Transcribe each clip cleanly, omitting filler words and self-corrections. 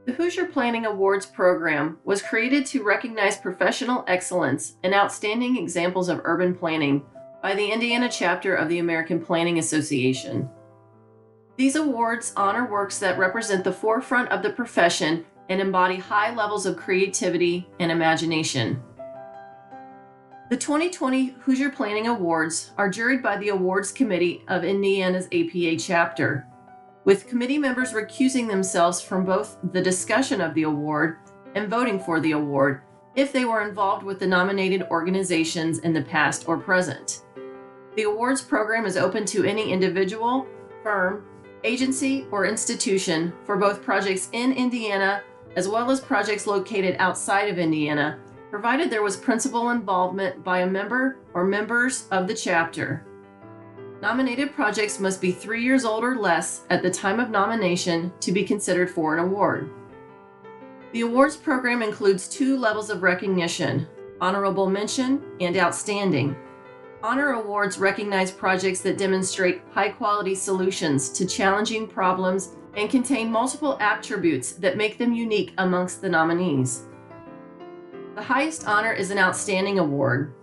The Hoosier Planning Awards program was created to recognize professional excellence and outstanding examples of urban planning by the Indiana chapter of the American Planning Association. These awards honor works that represent the forefront of the profession and embody high levels of creativity and imagination. The 2020 Hoosier Planning Awards are juried by the Awards Committee of Indiana's APA chapter, with committee members recusing themselves from both the discussion of the award and voting for the award if they were involved with the nominated organizations in the past or present. The awards program is open to any individual, firm, agency, or institution for both projects in Indiana as well as projects located outside of Indiana, provided there was principal involvement by a member or members of the chapter. Nominated projects must be 3 years old or less at the time of nomination to be considered for an award. The awards program includes 2 levels of recognition: honorable mention and outstanding. Honor awards recognize projects that demonstrate high-quality solutions to challenging problems and contain multiple attributes that make them unique amongst the nominees. The highest honor is an outstanding award.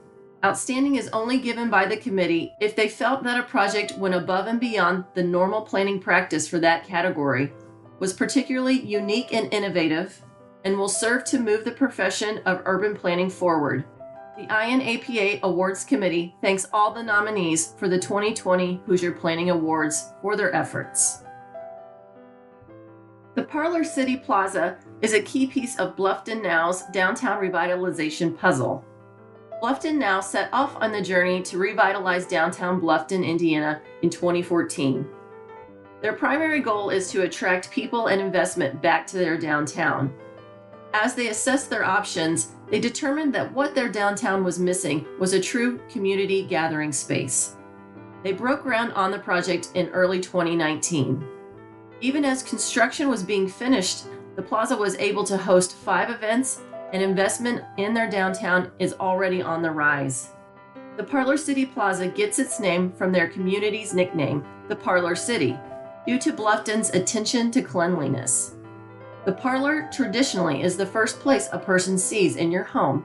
Outstanding is only given by the committee if they felt that a project went above and beyond the normal planning practice for that category, was particularly unique and innovative, and will serve to move the profession of urban planning forward. The INAPA Awards Committee thanks all the nominees for the 2020 Hoosier Planning Awards for their efforts. The Parlor City Plaza is a key piece of Bluffton Now's downtown revitalization puzzle. Bluffton Now set off on the journey to revitalize downtown Bluffton, Indiana in 2014. Their primary goal is to attract people and investment back to their downtown. As they assessed their options, they determined that what their downtown was missing was a true community gathering space. They broke ground on the project in early 2019. Even as construction was being finished, the plaza was able to host 5 events, and investment in their downtown is already on the rise. The Parlor City Plaza gets its name from their community's nickname, the Parlor City, due to Bluffton's attention to cleanliness. The parlor traditionally is the first place a person sees in your home,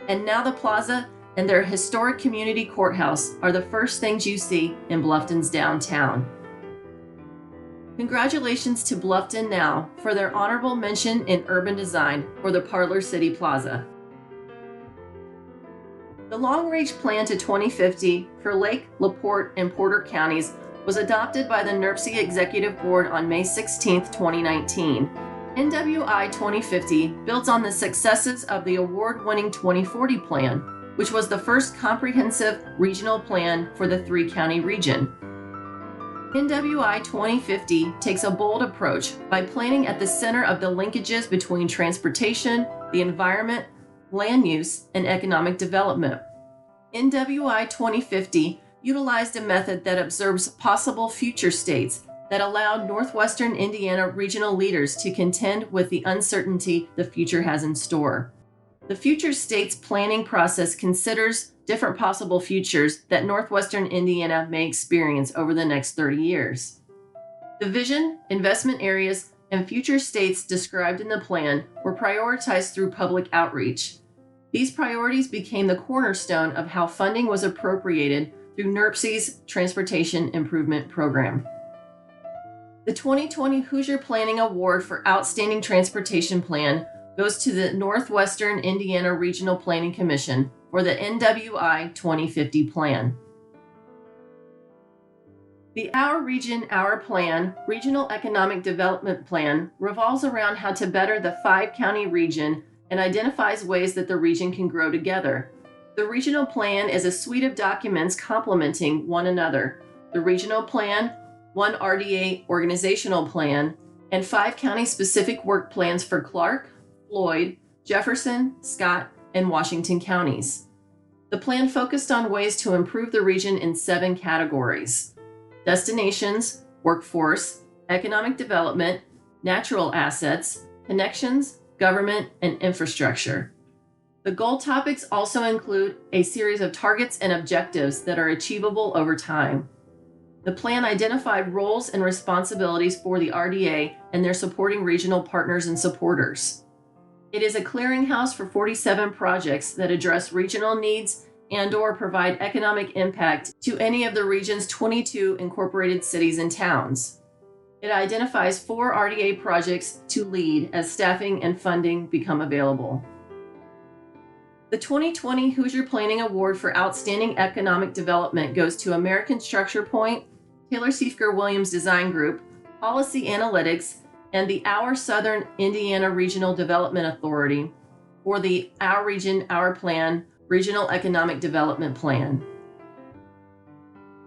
and now the plaza and their historic community courthouse are the first things you see in Bluffton's downtown. Congratulations to Bluffton Now for their honorable mention in urban design for the Parlor City Plaza. The long-range plan to 2050 for Lake, LaPorte, and Porter counties was adopted by the NERC Executive Board on May 16, 2019. NWI 2050 builds on the successes of the award-winning 2040 plan, which was the first comprehensive regional plan for the 3-county region. NWI 2050 takes a bold approach by planning at the center of the linkages between transportation, the environment, land use, and economic development. NWI 2050 utilized a method that observes possible future states that allowed Northwestern Indiana regional leaders to contend with the uncertainty the future has in store. The future states planning process considers different possible futures that Northwestern Indiana may experience over the next 30 years. The vision, investment areas, and future states described in the plan were prioritized through public outreach. These priorities became the cornerstone of how funding was appropriated through NERC's Transportation Improvement Program. The 2020 Hoosier Planning Award for Outstanding Transportation Plan goes to the Northwestern Indiana Regional Planning Commission for the NWI 2050 plan. The Our Region, Our Plan Regional Economic Development Plan revolves around how to better the 5-county region and identifies ways that the region can grow together. The regional plan is a suite of documents complementing one another. The regional plan, 1 RDA organizational plan, and 5 county-specific work plans for Clark, Floyd, Jefferson, Scott, and Washington counties. The plan focused on ways to improve the region in 7 categories: destinations, workforce, economic development, natural assets, connections, government, and infrastructure. The goal topics also include a series of targets and objectives that are achievable over time. The plan identified roles and responsibilities for the RDA and their supporting regional partners and supporters. It is a clearinghouse for 47 projects that address regional needs and/or provide economic impact to any of the region's 22 incorporated cities and towns. It identifies 4 RDA projects to lead as staffing and funding become available. The 2020 Hoosier Planning Award for Outstanding Economic Development goes to American Structure Point, Taylor Siefker Williams Design Group, Policy Analytics, and the Our Southern Indiana Regional Development Authority for the Our Region, Our Plan Regional Economic Development Plan.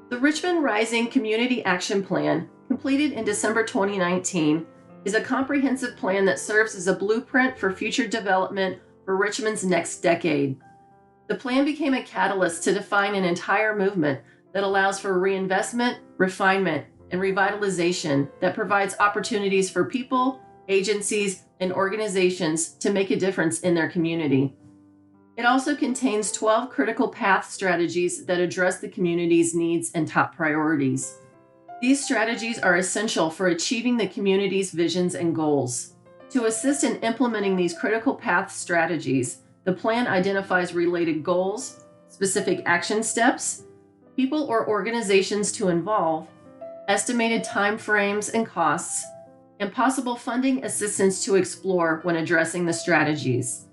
The Richmond Rising Community Action Plan, completed in December 2019, is a comprehensive plan that serves as a blueprint for future development for Richmond's next decade. The plan became a catalyst to define an entire movement that allows for reinvestment, refinement, and revitalization that provides opportunities for people, agencies, and organizations to make a difference in their community. It also contains 12 critical path strategies that address the community's needs and top priorities. These strategies are essential for achieving the community's visions and goals. To assist in implementing these critical path strategies, the plan identifies related goals, specific action steps, people or organizations to involve, estimated timeframes and costs, and possible funding assistance to explore when addressing the strategies.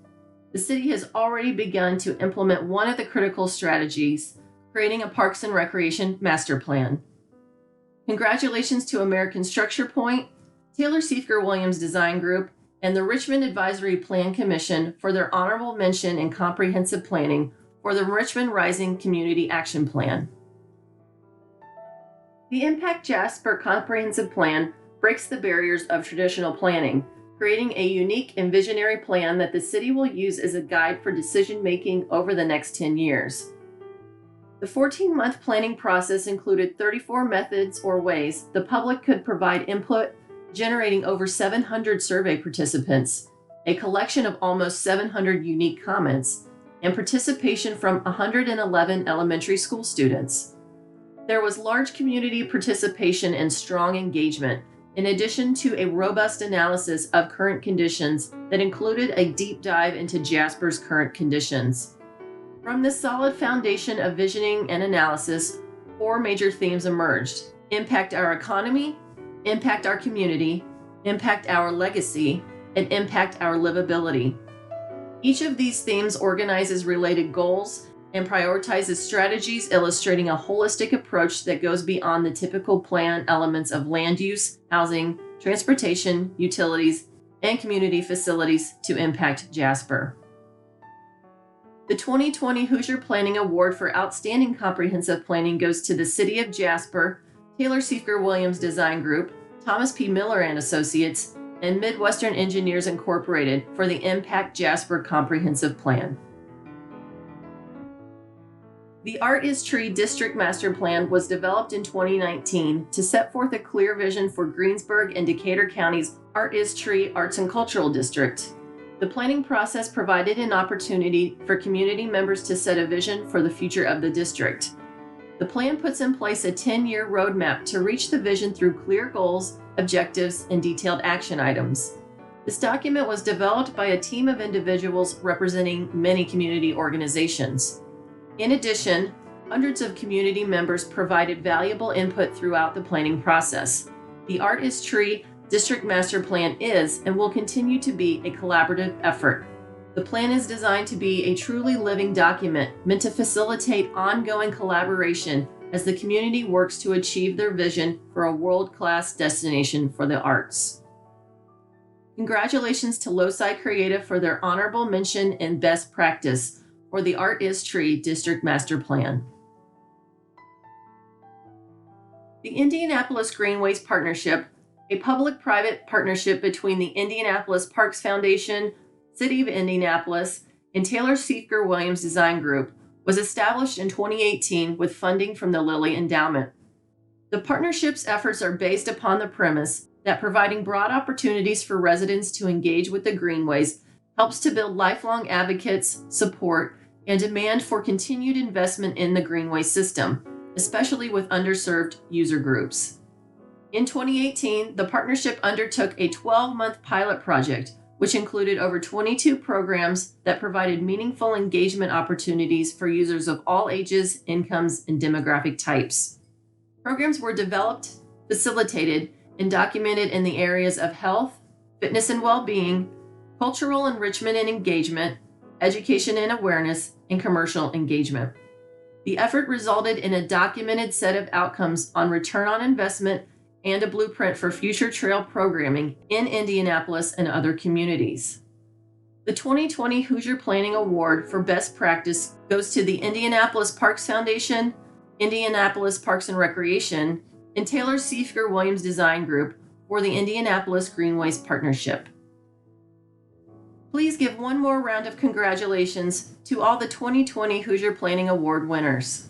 The city has already begun to implement one of the critical strategies, creating a Parks and Recreation Master Plan. Congratulations to American Structure Point, Taylor Siefker Williams Design Group, and the Richmond Advisory Plan Commission for their honorable mention in comprehensive planning for the Richmond Rising Community Action Plan. The Impact Jasper Comprehensive Plan breaks the barriers of traditional planning, creating a unique and visionary plan that the city will use as a guide for decision-making over the next 10 years. The 14-month planning process included 34 methods or ways the public could provide input, generating over 700 survey participants, a collection of almost 700 unique comments, and participation from 111 elementary school students. There was large community participation and strong engagement, in addition to a robust analysis of current conditions that included a deep dive into Jasper's current conditions. From this solid foundation of visioning and analysis, 4 major themes emerged: impact our economy, impact our community, impact our legacy, and impact our livability. Each of these themes organizes related goals and prioritizes strategies illustrating a holistic approach that goes beyond the typical plan elements of land use, housing, transportation, utilities, and community facilities to impact Jasper. The 2020 Hoosier Planning Award for Outstanding Comprehensive Planning goes to the City of Jasper, Taylor Siefker Williams Design Group, Thomas P. Miller and Associates, and Midwestern Engineers Incorporated for the Impact Jasper Comprehensive Plan. The Art is Tree District Master Plan was developed in 2019 to set forth a clear vision for Greensburg and Decatur County's Art is Tree Arts and Cultural District. The planning process provided an opportunity for community members to set a vision for the future of the district. The plan puts in place a 10-year roadmap to reach the vision through clear goals, objectives, and detailed action items. This document was developed by a team of individuals representing many community organizations. In addition, hundreds of community members provided valuable input throughout the planning process. The Art is Tree District Master Plan is and will continue to be a collaborative effort. The plan is designed to be a truly living document meant to facilitate ongoing collaboration as the community works to achieve their vision for a world-class destination for the arts. Congratulations to Loci Creative for their honorable mention and best practice for the Art is Tree District Master Plan. The Indianapolis Greenways Partnership, a public-private partnership between the Indianapolis Parks Foundation, City of Indianapolis, and Taylor Siefker Williams Design Group, was established in 2018 with funding from the Lilly Endowment. The partnership's efforts are based upon the premise that providing broad opportunities for residents to engage with the Greenways helps to build lifelong advocates, support, and demand for continued investment in the Greenway system, especially with underserved user groups. In 2018, the partnership undertook a 12-month pilot project, which included over 22 programs that provided meaningful engagement opportunities for users of all ages, incomes, and demographic types. Programs were developed, facilitated, and documented in the areas of health, fitness and well-being, cultural enrichment and engagement, education and awareness, and commercial engagement. The effort resulted in a documented set of outcomes on return on investment and a blueprint for future trail programming in Indianapolis and other communities. The 2020 Hoosier Planning Award for Best Practice goes to the Indianapolis Parks Foundation, Indianapolis Parks and Recreation, and Taylor Seifger Williams Design Group for the Indianapolis Greenways Partnership. Please give one more round of congratulations to all the 2020 Hoosier Planning Award winners.